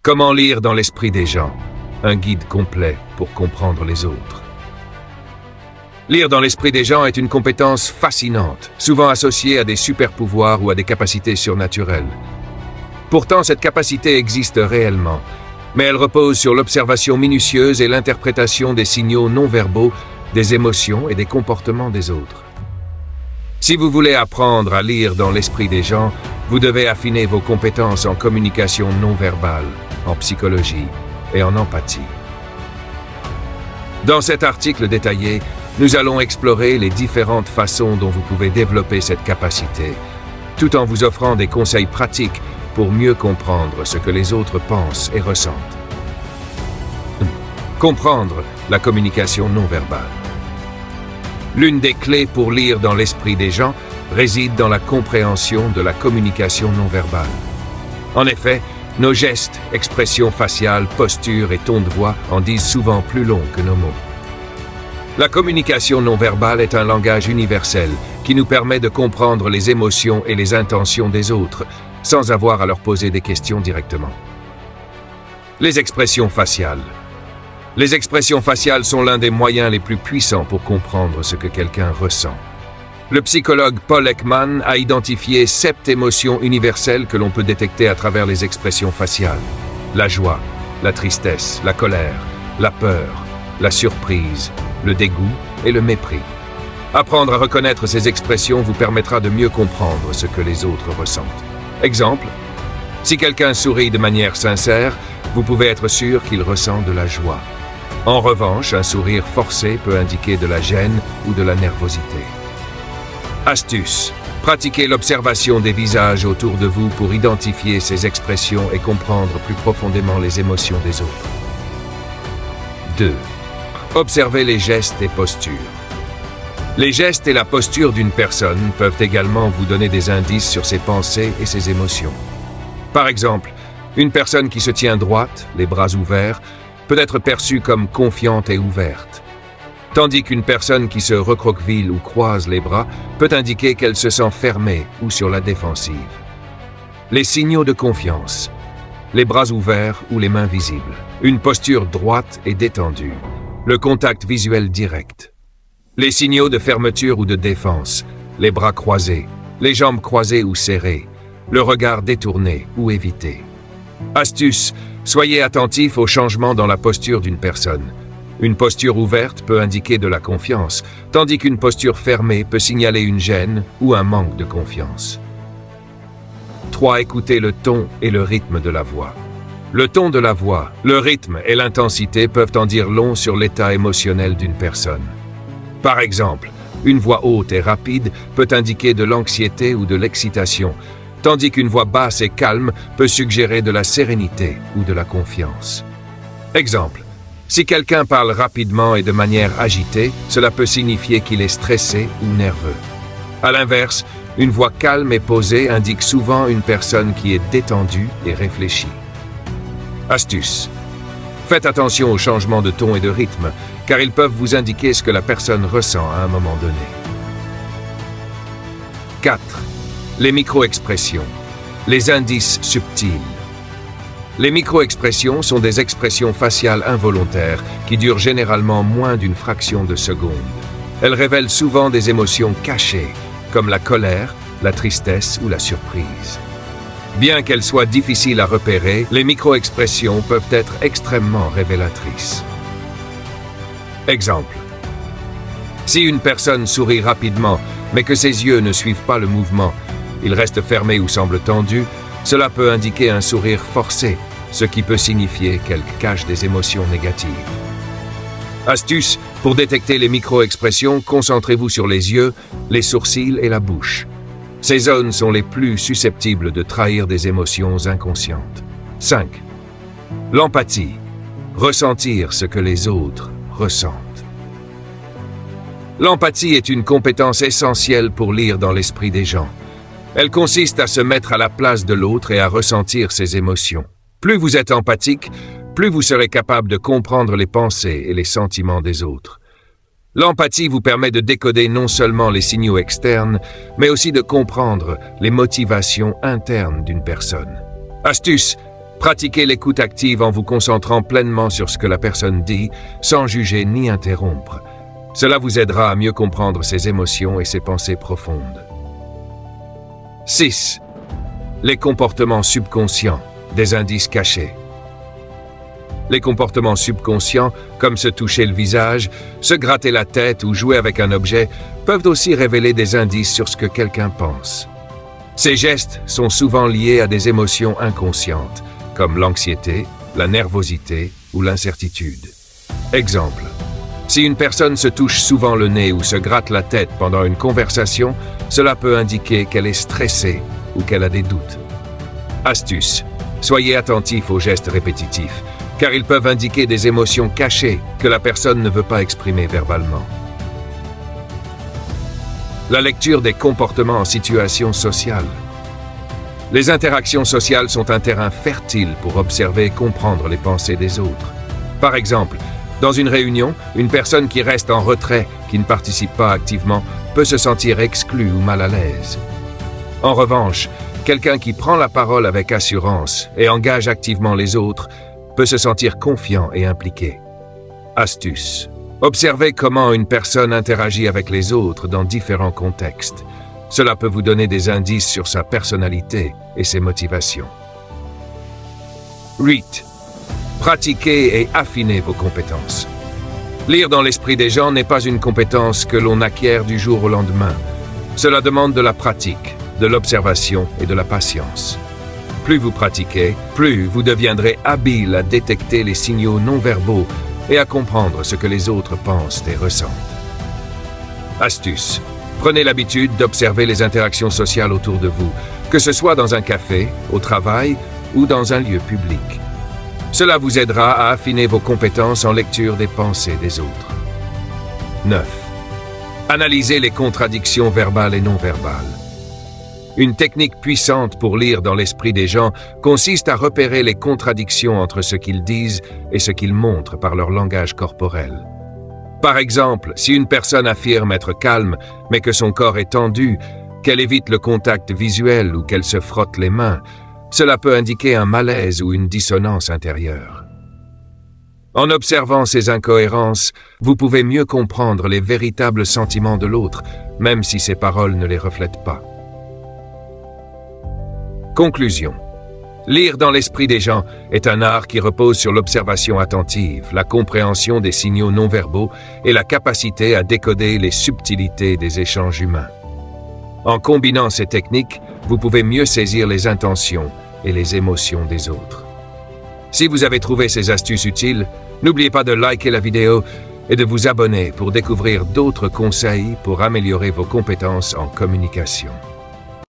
Comment lire dans l'esprit des gens? Un guide complet pour comprendre les autres. Lire dans l'esprit des gens est une compétence fascinante, souvent associée à des super-pouvoirs ou à des capacités surnaturelles. Pourtant, cette capacité existe réellement, mais elle repose sur l'observation minutieuse et l'interprétation des signaux non-verbaux, des émotions et des comportements des autres. Si vous voulez apprendre à lire dans l'esprit des gens, vous devez affiner vos compétences en communication non-verbale, en psychologie et en empathie. Dans cet article détaillé, nous allons explorer les différentes façons dont vous pouvez développer cette capacité, tout en vous offrant des conseils pratiques pour mieux comprendre ce que les autres pensent et ressentent. Comprendre la communication non-verbale. L'une des clés pour lire dans l'esprit des gens réside dans la compréhension de la communication non-verbale. En effet, nos gestes, expressions faciales, postures et tons de voix en disent souvent plus long que nos mots. La communication non-verbale est un langage universel qui nous permet de comprendre les émotions et les intentions des autres, sans avoir à leur poser des questions directement. Les expressions faciales. Les expressions faciales sont l'un des moyens les plus puissants pour comprendre ce que quelqu'un ressent. Le psychologue Paul Ekman a identifié 7 émotions universelles que l'on peut détecter à travers les expressions faciales. La joie, la tristesse, la colère, la peur, la surprise, le dégoût et le mépris. Apprendre à reconnaître ces expressions vous permettra de mieux comprendre ce que les autres ressentent. Exemple, si quelqu'un sourit de manière sincère, vous pouvez être sûr qu'il ressent de la joie. En revanche, un sourire forcé peut indiquer de la gêne ou de la nervosité. Astuce. Pratiquez l'observation des visages autour de vous pour identifier ces expressions et comprendre plus profondément les émotions des autres. 2. Observez les gestes et postures. Les gestes et la posture d'une personne peuvent également vous donner des indices sur ses pensées et ses émotions. Par exemple, une personne qui se tient droite, les bras ouverts, peut être perçue comme confiante et ouverte. Tandis qu'une personne qui se recroqueville ou croise les bras peut indiquer qu'elle se sent fermée ou sur la défensive. Les signaux de confiance. Les bras ouverts ou les mains visibles. Une posture droite et détendue. Le contact visuel direct. Les signaux de fermeture ou de défense. Les bras croisés. Les jambes croisées ou serrées. Le regard détourné ou évité. Astuce. Soyez attentif aux changements dans la posture d'une personne. Une posture ouverte peut indiquer de la confiance, tandis qu'une posture fermée peut signaler une gêne ou un manque de confiance. 3. Écoutez le ton et le rythme de la voix. Le ton de la voix, le rythme et l'intensité peuvent en dire long sur l'état émotionnel d'une personne. Par exemple, une voix haute et rapide peut indiquer de l'anxiété ou de l'excitation, tandis qu'une voix basse et calme peut suggérer de la sérénité ou de la confiance. Exemple. Si quelqu'un parle rapidement et de manière agitée, cela peut signifier qu'il est stressé ou nerveux. À l'inverse, une voix calme et posée indique souvent une personne qui est détendue et réfléchie. Astuce. Faites attention aux changements de ton et de rythme, car ils peuvent vous indiquer ce que la personne ressent à un moment donné. 4. Les micro-expressions. Les indices subtils. Les micro-expressions sont des expressions faciales involontaires qui durent généralement moins d'une fraction de seconde. Elles révèlent souvent des émotions cachées, comme la colère, la tristesse ou la surprise. Bien qu'elles soient difficiles à repérer, les micro-expressions peuvent être extrêmement révélatrices. Exemple. Si une personne sourit rapidement, mais que ses yeux ne suivent pas le mouvement, il reste fermé ou semble tendu, cela peut indiquer un sourire forcé, ce qui peut signifier qu'elle cache des émotions négatives. Astuce, pour détecter les micro-expressions, concentrez-vous sur les yeux, les sourcils et la bouche. Ces zones sont les plus susceptibles de trahir des émotions inconscientes. 5. L'empathie. Ressentir ce que les autres ressentent. L'empathie est une compétence essentielle pour lire dans l'esprit des gens. Elle consiste à se mettre à la place de l'autre et à ressentir ses émotions. Plus vous êtes empathique, plus vous serez capable de comprendre les pensées et les sentiments des autres. L'empathie vous permet de décoder non seulement les signaux externes, mais aussi de comprendre les motivations internes d'une personne. Astuce, Pratiquez l'écoute active en vous concentrant pleinement sur ce que la personne dit, sans juger ni interrompre. Cela vous aidera à mieux comprendre ses émotions et ses pensées profondes. 6. Les comportements subconscients, des indices cachés. Les comportements subconscients, comme se toucher le visage, se gratter la tête ou jouer avec un objet, peuvent aussi révéler des indices sur ce que quelqu'un pense. Ces gestes sont souvent liés à des émotions inconscientes, comme l'anxiété, la nervosité ou l'incertitude. Exemple. Si une personne se touche souvent le nez ou se gratte la tête pendant une conversation, cela peut indiquer qu'elle est stressée ou qu'elle a des doutes. Astuce. Soyez attentif aux gestes répétitifs, car ils peuvent indiquer des émotions cachées que la personne ne veut pas exprimer verbalement. La lecture des comportements en situation sociale. Les interactions sociales sont un terrain fertile pour observer et comprendre les pensées des autres. Par exemple, dans une réunion, une personne qui reste en retrait, qui ne participe pas activement, peut se sentir exclue ou mal à l'aise. En revanche, quelqu'un qui prend la parole avec assurance et engage activement les autres peut se sentir confiant et impliqué. Astuce. Observez comment une personne interagit avec les autres dans différents contextes. Cela peut vous donner des indices sur sa personnalité et ses motivations. 8. Pratiquez et affinez vos compétences. Lire dans l'esprit des gens n'est pas une compétence que l'on acquiert du jour au lendemain. Cela demande de la pratique, de l'observation et de la patience. Plus vous pratiquez, plus vous deviendrez habile à détecter les signaux non-verbaux et à comprendre ce que les autres pensent et ressentent. Astuce. Prenez l'habitude d'observer les interactions sociales autour de vous, que ce soit dans un café, au travail ou dans un lieu public. Cela vous aidera à affiner vos compétences en lecture des pensées des autres. 9. Analysez les contradictions verbales et non verbales. Une technique puissante pour lire dans l'esprit des gens consiste à repérer les contradictions entre ce qu'ils disent et ce qu'ils montrent par leur langage corporel. Par exemple, si une personne affirme être calme, mais que son corps est tendu, qu'elle évite le contact visuel ou qu'elle se frotte les mains, cela peut indiquer un malaise ou une dissonance intérieure. En observant ces incohérences, vous pouvez mieux comprendre les véritables sentiments de l'autre, même si ses paroles ne les reflètent pas. Conclusion. Lire dans l'esprit des gens est un art qui repose sur l'observation attentive, la compréhension des signaux non-verbaux et la capacité à décoder les subtilités des échanges humains. En combinant ces techniques, vous pouvez mieux saisir les intentions et les émotions des autres. Si vous avez trouvé ces astuces utiles, n'oubliez pas de liker la vidéo et de vous abonner pour découvrir d'autres conseils pour améliorer vos compétences en communication.